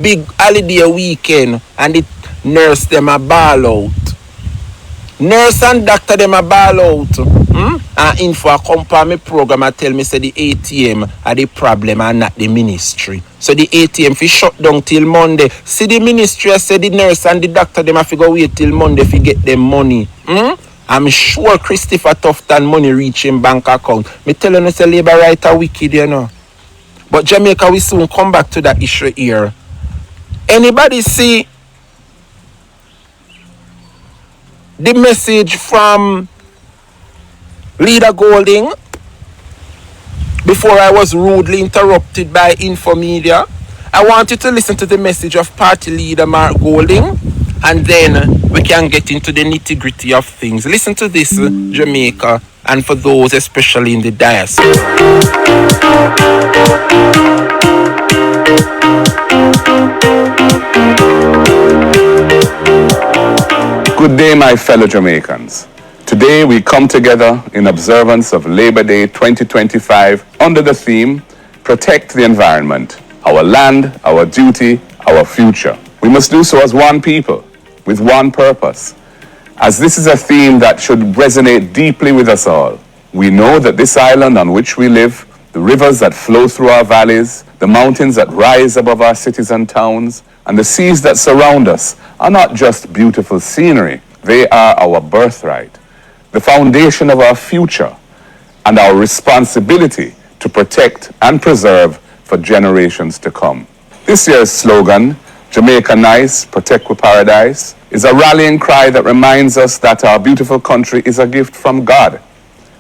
big holiday weekend and the nurse them a ball out. Nurse and doctor them a ball out. And info a come for me program and tell me say the ATM are the problem and not the ministry. So the ATM fi shut down till Monday. See the ministry say the nurse and the doctor them have to go wait till Monday fi get them money. I'm sure Christopher Tufton money reach him bank account. Me telling you say Labour right are wicked, you know. But Jamaica we soon come back to that issue here. Anybody see the message from Leader Golding before I was rudely interrupted by Infomedia? I want you to listen to the message of party leader Mark Golding, and then we can get into the nitty-gritty of things. Listen to this, Jamaica, and for those especially in the diaspora. Good day, my fellow Jamaicans. Today we come together in observance of Labor Day 2025 under the theme, Protect the Environment, Our Land, Our Duty, Our Future. We must do so as one people, with one purpose, as this is a theme that should resonate deeply with us all. We know that this island on which we live, the rivers that flow through our valleys, the mountains that rise above our cities and towns, and the seas that surround us are not just beautiful scenery. They are our birthright, the foundation of our future, and our responsibility to protect and preserve for generations to come. This year's slogan, Jamaica Nice, Protect with Paradise, is a rallying cry that reminds us that our beautiful country is a gift from God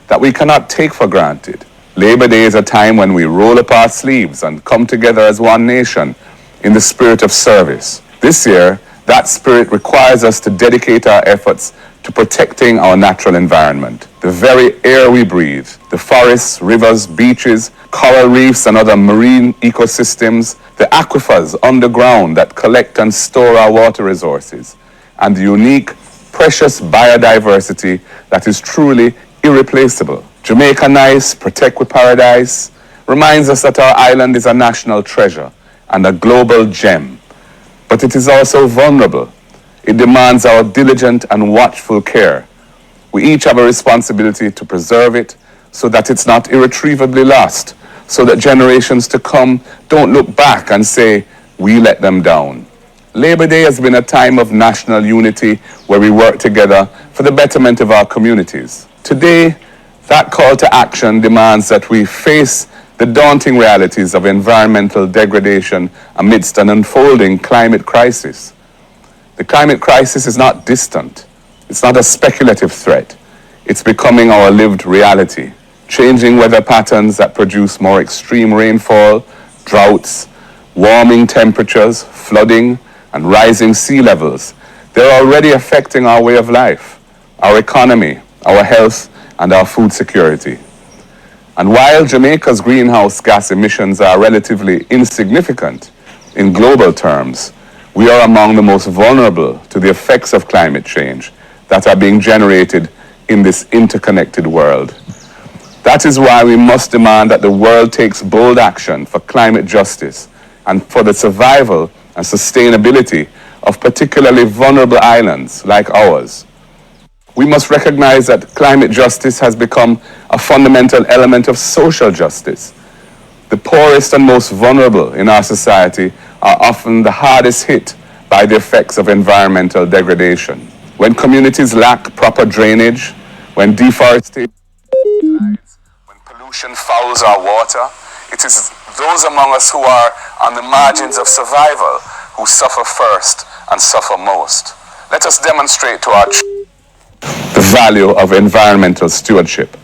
that we cannot take for granted. Labor Day is a time when we roll up our sleeves and come together as one nation in the spirit of service. This year, that spirit requires us to dedicate our efforts to protecting our natural environment, the very air we breathe, the forests, rivers, beaches, coral reefs, and other marine ecosystems, the aquifers underground that collect and store our water resources, and the unique, precious biodiversity that is truly irreplaceable. Jamaica Nice, Protect with Paradise reminds us that our island is a national treasure and a global gem, but it is also vulnerable. It demands our diligent and watchful care. We each have a responsibility to preserve it so that it's not irretrievably lost, so that generations to come don't look back and say, we let them down. Labor Day has been a time of national unity where we work together for the betterment of our communities. Today, that call to action demands that we face the daunting realities of environmental degradation amidst an unfolding climate crisis. The climate crisis is not distant. It's not a speculative threat. It's becoming our lived reality. Changing weather patterns that produce more extreme rainfall, droughts, warming temperatures, flooding, and rising sea levels. They're already affecting our way of life, our economy, our health, and our food security. And while Jamaica's greenhouse gas emissions are relatively insignificant in global terms, we are among the most vulnerable to the effects of climate change that are being generated in this interconnected world. That is why we must demand that the world takes bold action for climate justice and for the survival and sustainability of particularly vulnerable islands like ours. We must recognize that climate justice has become a fundamental element of social justice. The poorest and most vulnerable in our society are often the hardest hit by the effects of environmental degradation. When communities lack proper drainage, when deforestation subsides, when pollution fouls our water, it is those among us who are on the margins of survival who suffer first and suffer most. Let us demonstrate to our the value of environmental stewardship.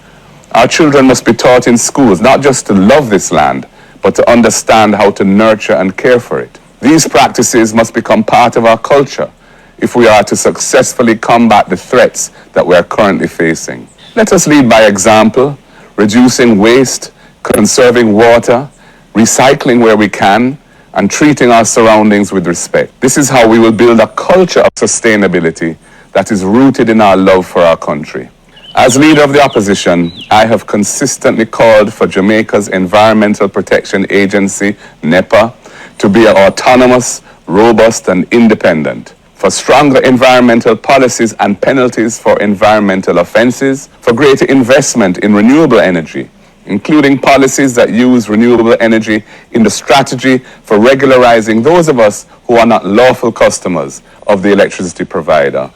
Our children must be taught in schools not just to love this land, but to understand how to nurture and care for it. These practices must become part of our culture if we are to successfully combat the threats that we are currently facing. Let us lead by example, reducing waste, conserving water, recycling where we can, and treating our surroundings with respect. This is how we will build a culture of sustainability that is rooted in our love for our country. As leader of the opposition, I have consistently called for Jamaica's Environmental Protection Agency, NEPA, to be autonomous, robust, and independent, for stronger environmental policies and penalties for environmental offenses, for greater investment in renewable energy, including policies that use renewable energy in the strategy for regularizing those of us who are not lawful customers of the electricity provider,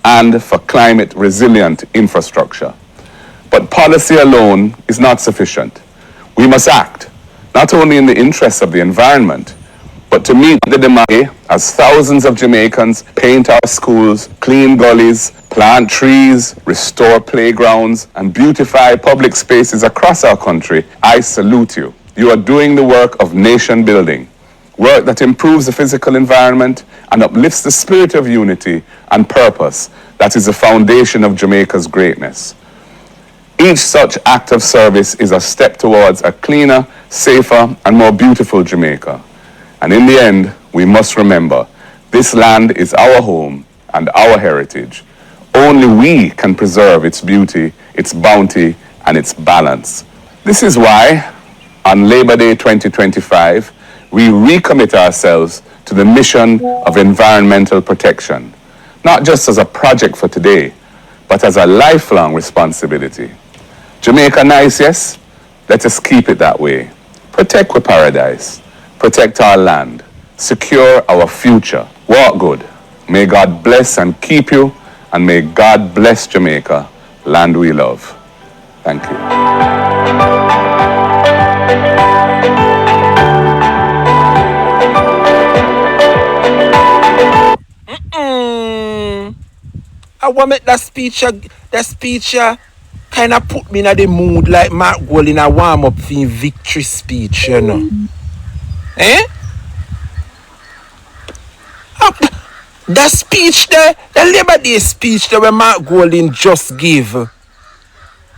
and for climate resilient infrastructure. But policy alone is not sufficient. We must act, not only in the interests of the environment, but to meet the demand as thousands of Jamaicans paint our schools, clean gullies, plant trees, restore playgrounds, and beautify public spaces across our country. I salute you. You are doing the work of nation building, work that improves the physical environment and uplifts the spirit of unity and purpose that is the foundation of Jamaica's greatness. Each such act of service is a step towards a cleaner, safer, and more beautiful Jamaica. And in the end, we must remember, this land is our home and our heritage. Only we can preserve its beauty, its bounty, and its balance. This is why, on Labor Day 2025, we recommit ourselves to the mission of environmental protection, not just as a project for today, but as a lifelong responsibility. Jamaica nice, yes? Let us keep it that way. Protect our paradise. Protect our land. Secure our future. Walk good. May God bless and keep you, and may God bless Jamaica, land we love. Thank you. I want to make that speech kind of put me in the mood like Mark Gold in a warm-up for victory speech, you know. The speech there, the Labor Day speech there where Mark Golding just give. What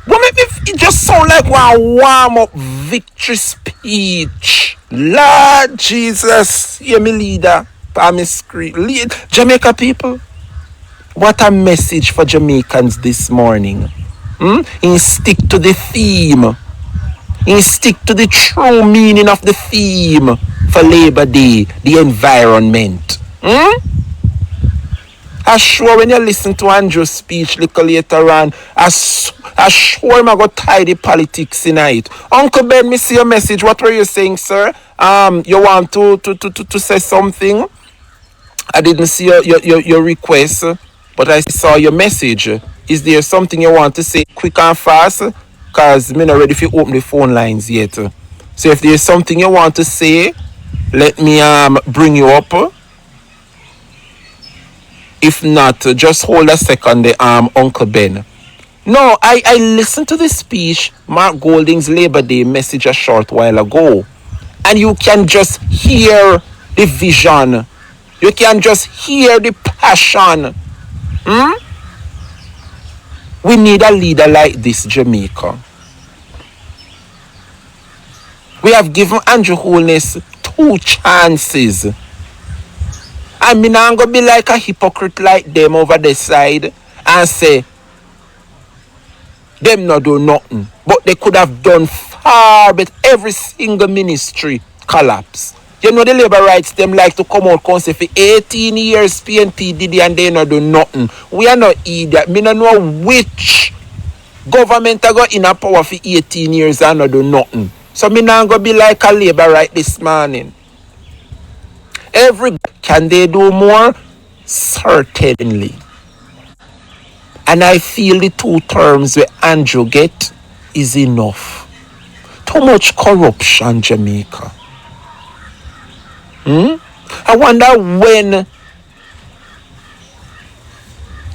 make me it just sound like one warm-up victory speech. Lord Jesus, hear me leader, on me screen. Lead Jamaica people. What a message for Jamaicans this morning. He stick to the theme. He stick to the true meaning of the theme for Labor Day, the environment. I'm sure when you listen to Andrew's speech little later on, I'm sure I'm going to tie the politics tonight. Uncle Ben, me see your message. What were you saying, sir? You want to say something? I didn't see your request, but I saw your message. Is there something you want to say quick and fast? Because I'm not ready to open the phone lines yet. So if there's something you want to say, let me bring you up. If not, just hold a second, Uncle Ben. No, I listened to the speech, Mark Golding's Labor Day message a short while ago. And you can just hear the vision. You can just hear the passion. We need a leader like this, Jamaica. We have given Andrew Holness 2 chances. And me not gonna be like a hypocrite like them over the side and say them not do nothing. But they could have done far, but every single ministry collapse. You know the labor rights them like to come out and say for 18 years PNP did it and they not do nothing. We are not idiot. Me not know which government I got in a power for 18 years and not do nothing. So me not gonna be like a labor right this morning. Can they do more? Certainly. And I feel the 2 terms where Andrew get is enough. Too much corruption, Jamaica. I wonder when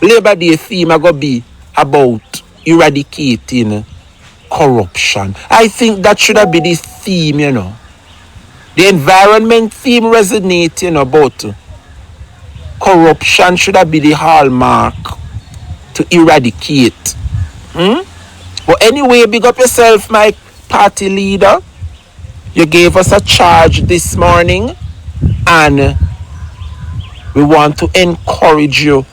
Labor Day theme are going to be about eradicating corruption. I think that should have been the theme, you know. The environment theme resonating about corruption should have been the hallmark to eradicate. But anyway, big up yourself, my party leader. You gave us a charge this morning and we want to encourage you.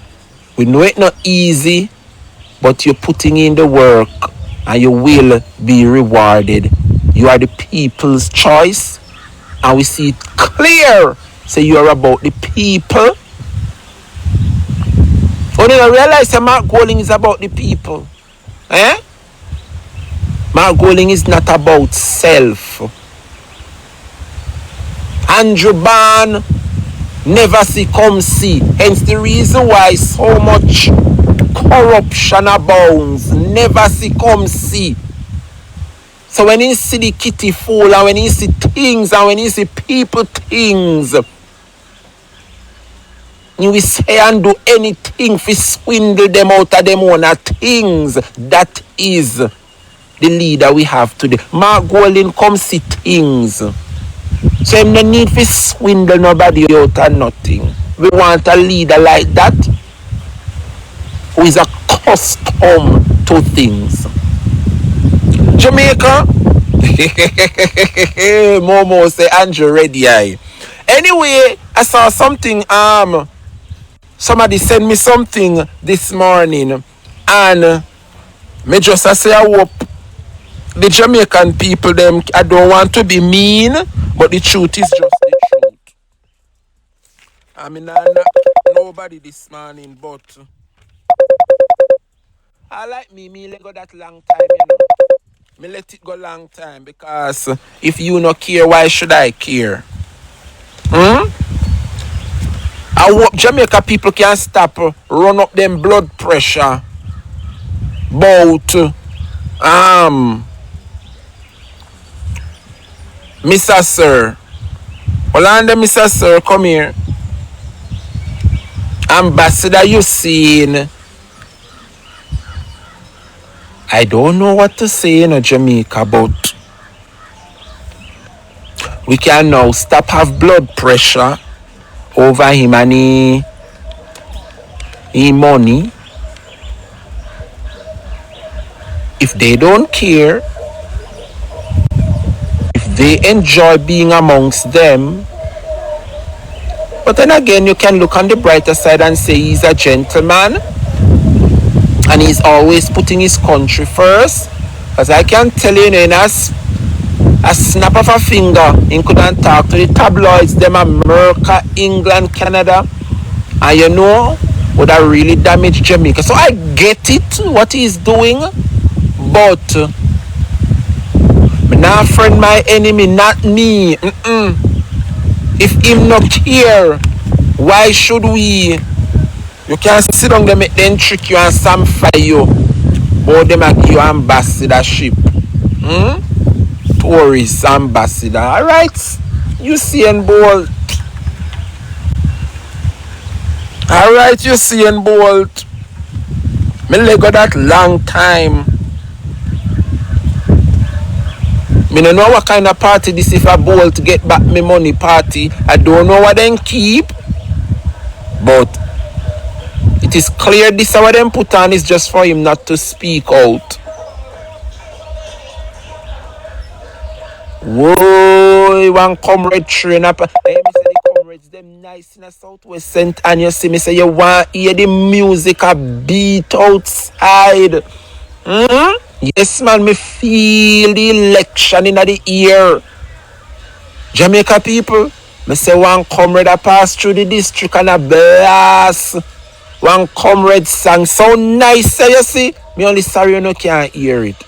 We know it's not easy, but you're putting in the work and you will be rewarded. You are the people's choice. And we see it clear. Say you are about the people. Oh, you don't realize that Mark Golding is about the people. Eh? Mark Golding is not about self. Andrew Barn never see come see. Hence the reason why so much corruption abounds. Never see come see. So when you see the kitty fool and when you see things and when you see people things, you will say and do anything to swindle them out of them own things. That is the leader we have today. Mark Golding come see things. So him no need to swindle nobody out of nothing. We want a leader like that who is accustomed to things. Jamaica. Momo say Andrew ready eye. Anyway, I saw something. Somebody sent me something this morning, and me just say I hope the Jamaican people them. I don't want to be mean, but the truth is just the truth. I mean, I not nobody this morning, but I like me let go that long time, you know. Me let it go long time because if you no care, why should I care? I hope Jamaica people can stop run up them blood pressure about Mr. Sir. Orlando, Mr. Sir, come here. Ambassador, you seen? I don't know what to say in Jamaica, but we can now stop have blood pressure over him and he money. If they don't care, if they enjoy being amongst them. But then again, you can look on the brighter side and say he's a gentleman and he's always putting his country first. Because I can tell you, in a snap of a finger, he couldn't talk to the tabloids, them America, England, Canada, and you know, would have really damaged Jamaica. So I get it, what he's doing, but me not friend my enemy, not me. If him not care, why should we? You can sit down there, make them trick you and samfire you, but them give you ambassadorship. Tourist ambassador. Alright? You see and Bolt. Alright, you see and Bolt. Me let go that long time. Me don't know what kind of party this if a Bolt get back me money party. I don't know what them keep. But it is clear this what them put on is just for him not to speak out. Whoa, one comrade train up. Hey, me say the comrades them nice in the Southwest St. And you see me say you want hear the music a beat outside. Yes man, me feel the election in the ear. Jamaica people, me say one comrade a pass through the district and a blast. One comrade song so nice, you see. Me only sorry you no can't hear it.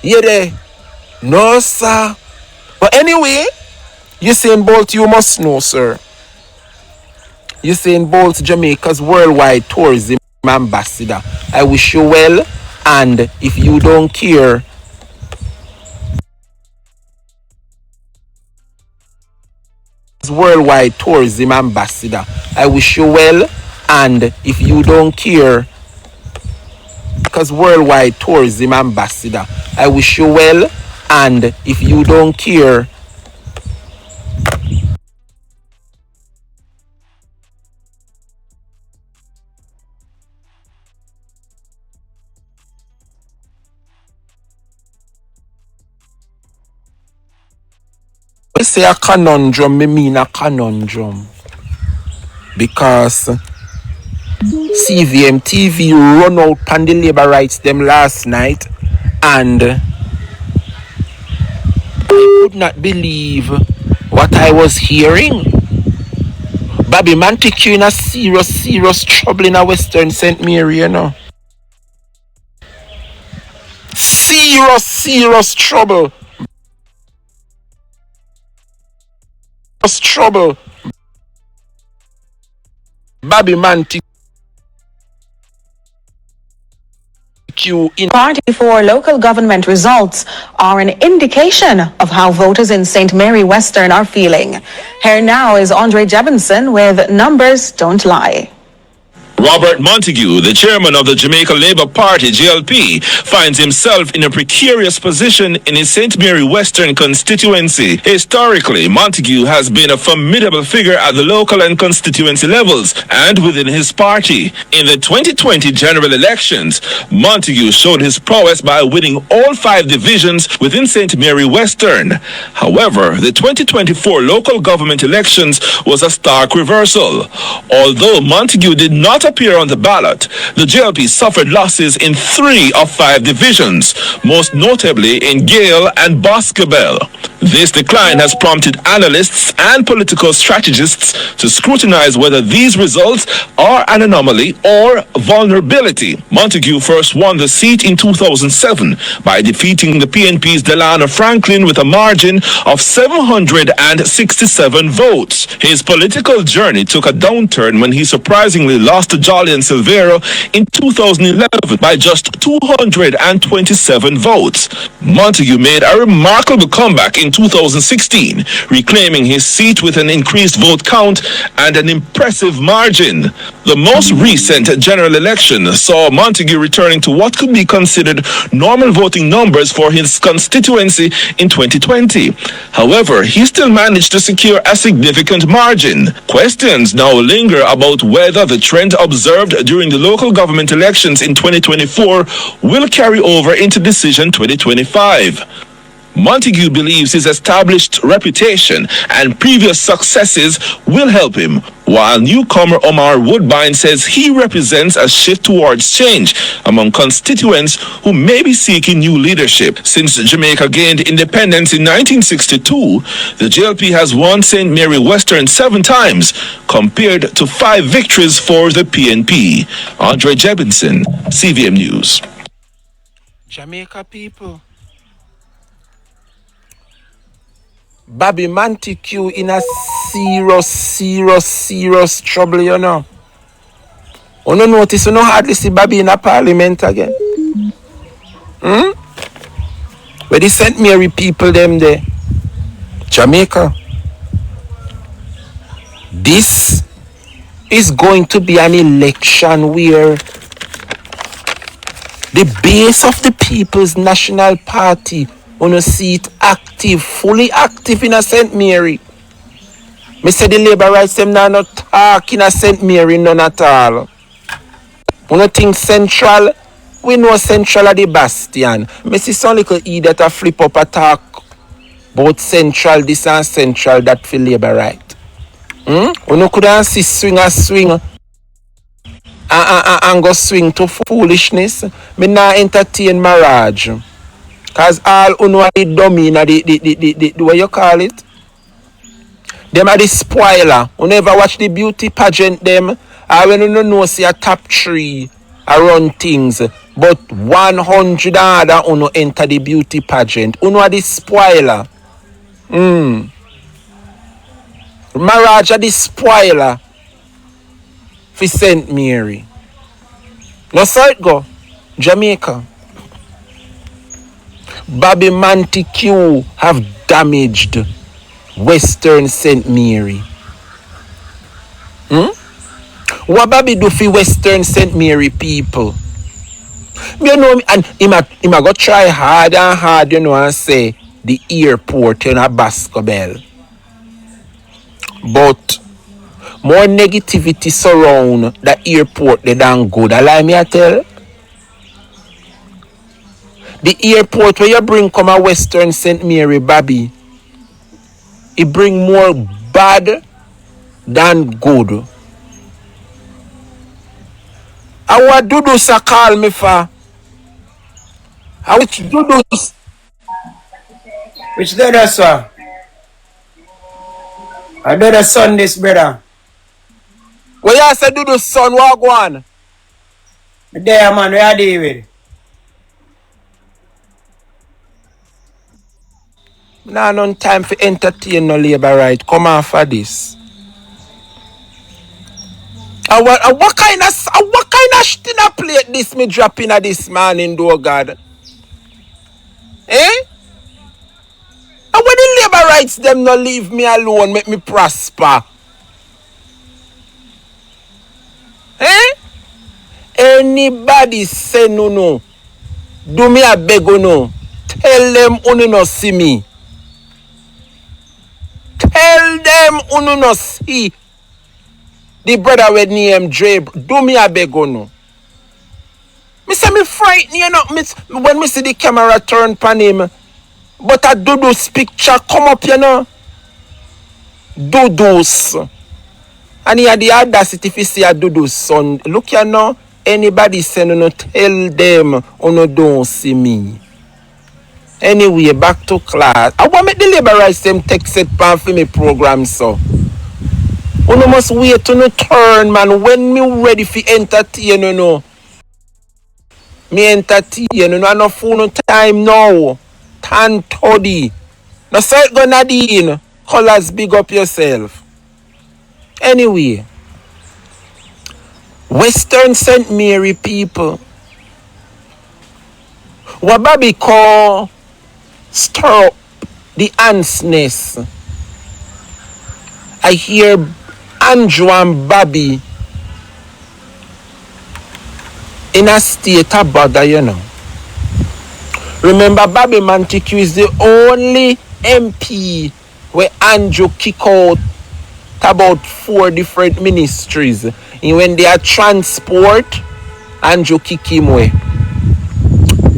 Hear there? No, sir. But anyway, Usain Bolt, you must know, sir. Usain Bolt, Jamaica's worldwide tourism ambassador. I wish you well, and if you don't care, worldwide tourism ambassador. I wish you well, and if you don't care, because worldwide tourism ambassador. I wish you well, and if you don't care, I say a conundrum, me mean a conundrum. Because CVM TV run out on the labor rights them last night, and I could not believe what I was hearing, Bobby Montague in a serious trouble in a Western St. Mary, you know. Serious trouble. Trouble. Bobby Montague in Party for local government results are an indication of how voters in St. Mary Western are feeling. Here now is Andre Jebinson with Numbers Don't Lie. Robert Montague, the chairman of the Jamaica Labour Party, JLP, finds himself in a precarious position in his St. Mary Western constituency. Historically, Montague has been a formidable figure at the local and constituency levels and within his party. In the 2020 general elections, Montague showed his prowess by winning all 5 divisions within St. Mary Western. However, the 2024 local government elections was a stark reversal. Although Montague did not appear on the ballot, the JLP suffered losses in 3 of 5 divisions, most notably in Gale and Boscobel. This decline has prompted analysts and political strategists to scrutinize whether these results are an anomaly or vulnerability. Montague first won the seat in 2007 by defeating the PNP's Delano Franklin with a margin of 767 votes. His political journey took a downturn when he surprisingly lost to Jolly and Silvero in 2011 by just 227 votes. Montague made a remarkable comeback in 2016, reclaiming his seat with an increased vote count and an impressive margin. The most recent general election saw Montague returning to what could be considered normal voting numbers for his constituency in 2020. However, he still managed to secure a significant margin. Questions now linger about whether the trend observed during the local government elections in 2024 will carry over into decision 2025. Montague believes his established reputation and previous successes will help him, while newcomer Omar Woodbine says he represents a shift towards change among constituents who may be seeking new leadership. Since Jamaica gained independence in 1962, the JLP has won St. Mary Western 7 times, compared to 5 victories for the PNP. Andre Jebinson, CVM News. Jamaica people. Bobby Montague in a serious trouble, you know. You no notice, you no hardly see Bobby in a parliament again. Where the St. Mary people them there. Jamaica. This is going to be an election where the base of the People's National Party wanna see it active, fully active in a St. Mary. Me say the Labour rights them now not talk in a St. Mary none at all. Wanna think Central? We know Central are the bastion. Me see some little idiot a flip up a talk about Central this and Central that for Labour right. Uno could see swing and go swing to foolishness. Me not entertain marriage. Cause all uno are the dummy in the what you call it? Them are the spoiler. You never watch the beauty pageant them. Or when you know see a top 3 around things. But 100 other uno enter the beauty pageant. Uno are the spoiler. Marriage are the spoiler for St. Mary. No so it go. Jamaica. Bobby Montague have damaged Western St. Mary. What Bobby do for Western St. Mary people? You know, and him a go try hard and hard, you know, and say the airport in a Boscobel. But more negativity surround the airport than good. Allow me to tell. The airport where you bring come a Western St. Mary, Bobby, it bring more bad than good. And what do those call me for? Which do those? Which there, sir? I do the son this, brother. What you say do the son, what go on? There, man, where are David? Nah, no time for entertain no labor right. Come on for this. What kind of shit in a plate this me drop in a this morning, though, God? Eh? And when the labor rights them no leave me alone, make me prosper. Eh? Anybody say no, do me a beg no. Tell them unu no see me. Tell them unu no see the brother with name Drebrian. Do me a beg no. Me say me frightened, you know, when me see the camera turn pan him. But a Dudu's picture come up, you know. Dudu's. And he had the audacity if you see a Dudu's son. Look, you know, anybody say no, tell them, oh no, don't see me. Anyway, back to class. I want me the labor rights them text it pan for me program, so. You no must wait to no turn, man. When me ready for entertain, you know. Me entertain, you know, I no fool no time now. 10:30. Now say it gonna in. Colors, big up yourself. Anyway. Western St. Mary people. What Bobby call stir up the ants nest. I hear Andrew and Bobby in a state of bother, you know. Remember, Bobby Montague is the only MP where Andrew kick out about 4 different ministries. And when they are transport, Andrew kick him away.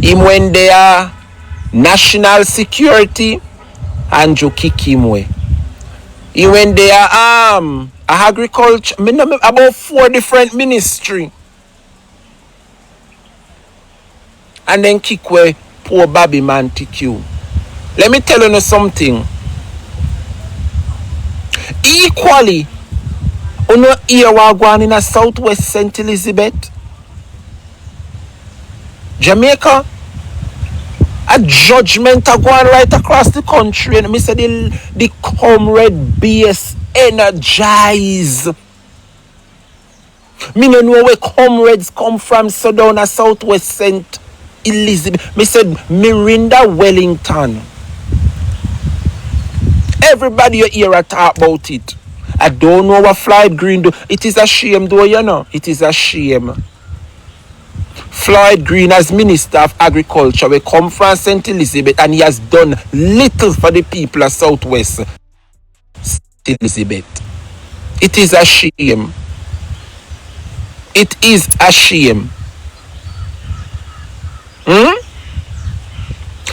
Him when they are national security, Andrew kick him away. Him when they are agriculture, about 4 different ministry. And then kick away poor Bobby Montague. Let me tell you something. Equally, you know here we're going in a southwest St. Elizabeth, Jamaica. A judgment are going right across the country. And I say the comrade base energize. Me no know where comrades come from, so down a southwest St. Elizabeth. Me said Mirinda Wellington. Everybody you hear talk about it. I don't know what Floyd Green do. It is a shame though, you know. It is a shame. Floyd Green as Minister of Agriculture will come from St. Elizabeth and he has done little for the people of Southwest St. Elizabeth. It is a shame. It is a shame.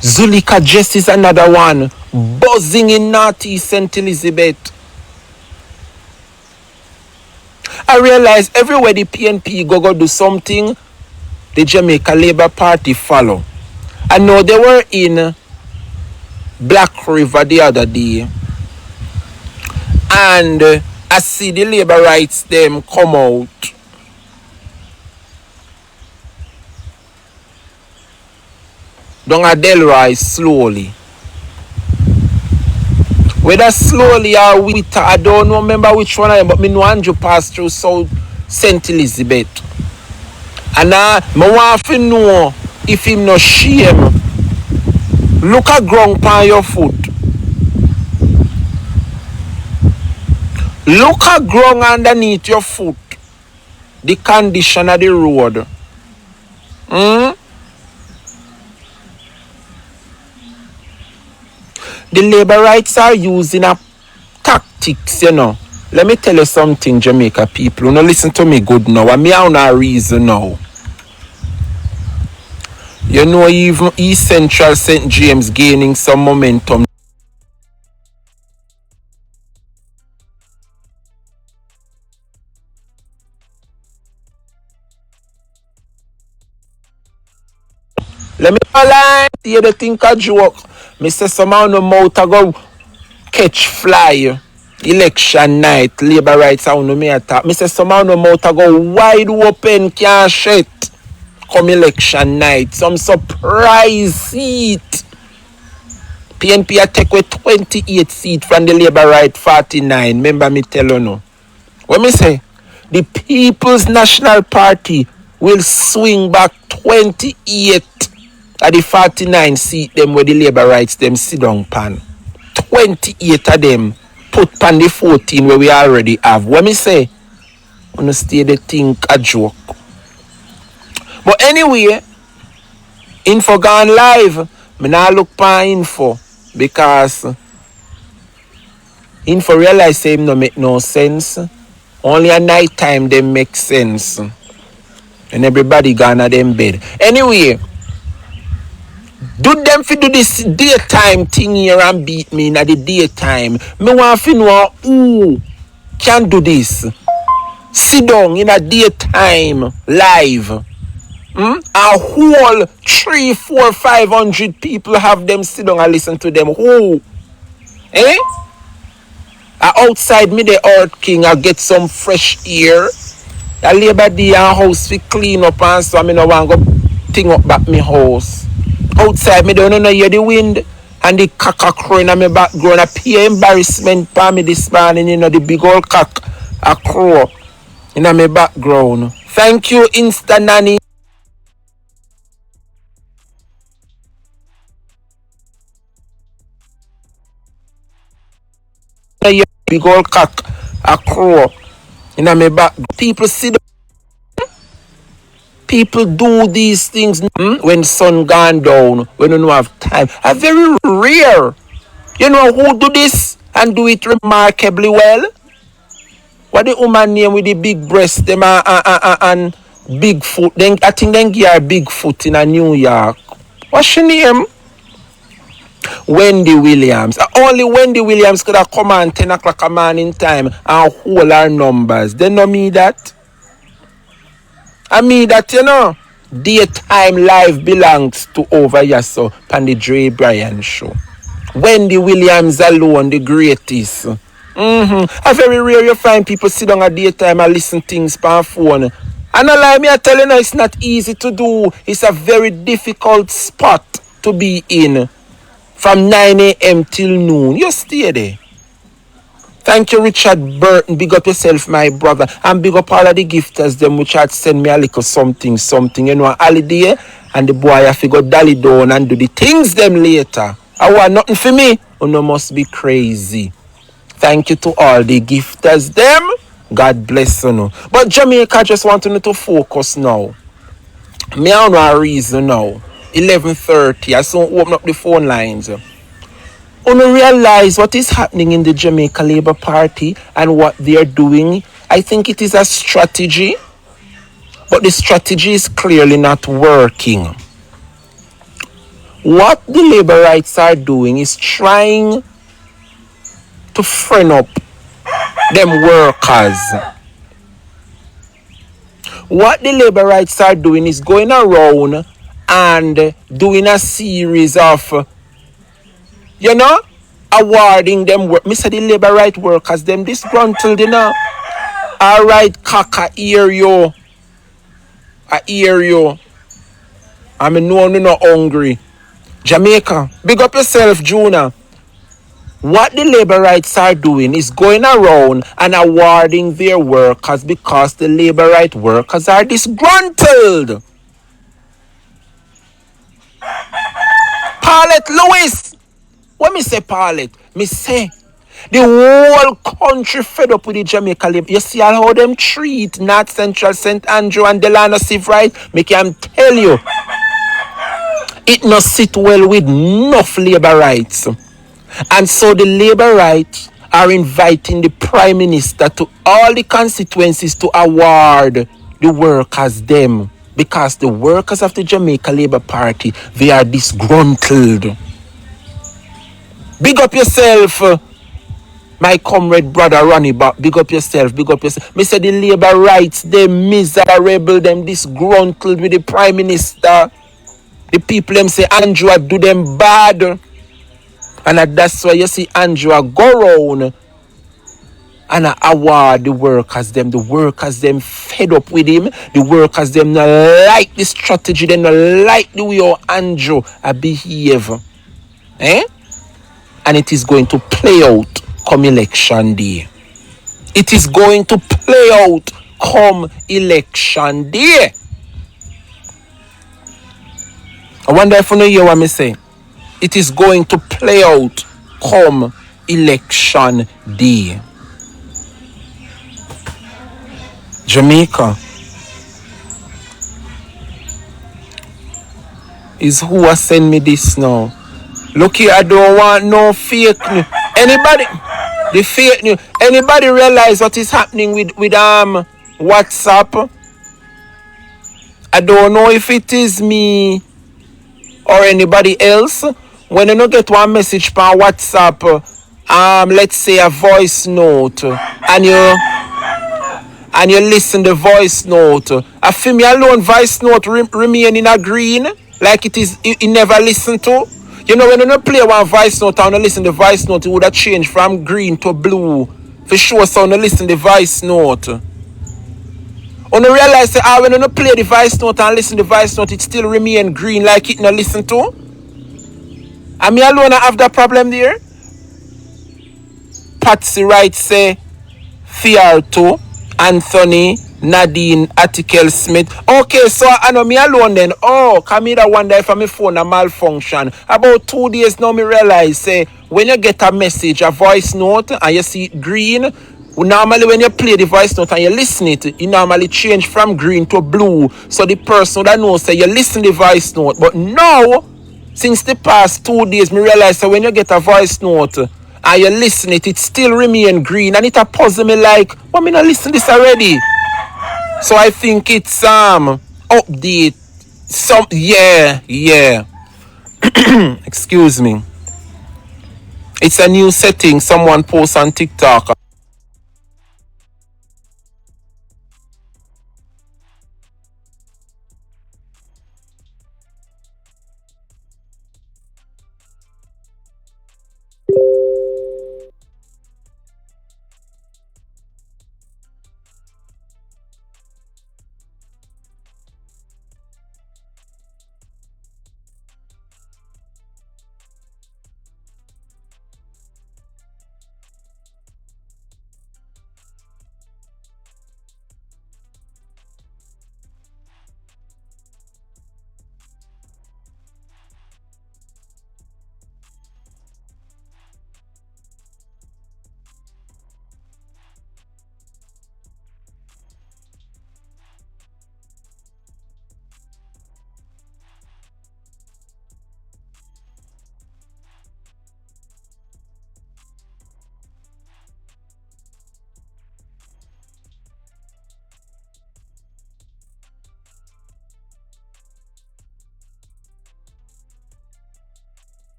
Zulika Jess is another one. Buzzing in Northeast St. Elizabeth. I realize everywhere the PNP go do something, the Jamaica Labour Party follow. I know they were in Black River the other day. And I see the Labour rights them come out. Down a Delroy slowly. Whether slowly or with, I don't remember which one I am, but me know Andrew passed through South St. Elizabeth. And I want to know if him no shame. Look at ground on your foot. Look at ground underneath your foot. The condition of the road. The labor rights are using a tactics, you know. Let me tell you something, Jamaica people. You know, listen to me good now. I me on a reason now. You know, even East Central St. James gaining some momentum. Let me lie. You the think a joke. Me say somehow no mouth a go catch fly. Election night, labor rights I no me attack. Me say somehow no mouth a go wide open, can't shut. Come election night, some surprise seat. PNP a take with 28 seats from the labor right 49. Remember me tell you no. What me say? The People's National Party will swing back 28 at the 49 seat them where the labor rights them sit down pan. 28 of them put pan the 14 where we already have. What me say? Wanna stay the think a joke. But anyway, info gone live. Me now look pan info because info realize say him no make no sense. Only at night time they make sense. And everybody gone at them bed. Anyway, do them fi do this daytime thing here and beat me in the daytime. Me want fi know who can do this. Sit down in a daytime live. A whole 300, 400, 500 people have them sit down and listen to them. Who? Eh? Outside me the earth king, I get some fresh air. I labor day and house fi clean up and so I no want go thing up back me house. Outside me don't know hear the wind and the cock crowing in my background. I pay embarrassment for me this morning, you know, the big old cock a crow in my background. Thank you, Insta Nanny. Big old cock a crow in my back. People see the people do these things when sun gone down, when you don't have time. Are very rare. You know who do this and do it remarkably well? What the woman name with the big breast them and big foot? Then I think they give her big foot in New York. What's she name? Wendy Williams. Only Wendy Williams could have come on 10 o'clock a morning time and hold her numbers. They know me that. I mean that, you know. Daytime live belongs to over here so on the Drebrian show. Wendy Williams alone, the greatest. A very rare you find people sit down at daytime and listen things per phone. And I lie me, I tell you now, it's not easy to do. It's a very difficult spot to be in. From 9 a.m. till noon. You stay there. Thank you, Richard Burton. Big up yourself, my brother. And big up all of the gifters, them which had send me a little something. You know, a holiday. And the boy have to go dolly down and do the things them later. I want nothing for me. Oh, no, must be crazy. Thank you to all the gifters, them. God bless you. Know. But Jamaica just want to focus now. Me I don't know a reason now. 11:30. I soon open up the phone lines. You realize what is happening in the Jamaica Labour Party and what they are doing. I think it is a strategy, but the strategy is clearly not working. What the Labour Rights are doing is trying to friend up them workers. What the Labour Rights are doing is going around and doing a series of, you know, awarding them work. Me say the labor right workers, them disgruntled, you know. Alright, cock, I hear you. I hear you. I mean, no, I'm not hungry. Jamaica, big up yourself, Juna. What the labor rights are doing is going around and awarding their workers because the labor right workers are disgruntled. Paulette Lewis. What me say, Paulette? Me say, the whole country fed up with the Jamaica Labor. You see how them treat North Central, St. Andrew and Delano Civ right? Me can tell you, it not sit well with enough labor rights. And so the labor rights are inviting the Prime Minister to all the constituencies to award the workers them. Because the workers of the Jamaica Labour Party, they are disgruntled. Big up yourself, my comrade brother Ronnie Back. Big up yourself, big up yourself. Me say the Labour rights, they miserable, them disgruntled with the Prime Minister. The people them say Andrew do them bad. And that's why you see Andrew go round and I award the workers them. The workers them fed up with him. The workers them not like the strategy. They not like the way how Andrew behave. And it is going to play out come election day. It is going to play out come election day. I wonder if you know hear what I say. It is going to play out come election day. Jamaica is who has sent me this now. Look here, I don't want no fake news. Anybody, the fake news. Anybody realize what is happening with WhatsApp? I don't know if it is me or anybody else. When you don't get one message from WhatsApp, let's say a voice note, and you listen the voice note. I feel me alone voice note remain in a green, like it is you never listen to. You know, when you don't play one voice note and you listen the voice note, it would have changed from green to blue. For sure, so you listen the voice note. When you realize that when you don't play the voice note and listen the voice note, it still remain green like it not listen to. And me alone I have that problem there. Patsy Wright say, Fiarto, Anthony, Nadine, Article Smith. Okay, so I know me alone then. Oh, come here, I wonder if my phone a malfunction. About 2 days now, me realize, say, when you get a message, a voice note, and you see it green, normally when you play the voice note and you listen it normally change from green to blue. So the person that knows, say, you listen the voice note. But now, since the past 2 days, me realize that when you get a voice note, and you listen it still remain green, and it a puzzle me like, why me not listen this already? So I think it's update some yeah. Excuse me. It's a new setting someone posts on TikTok.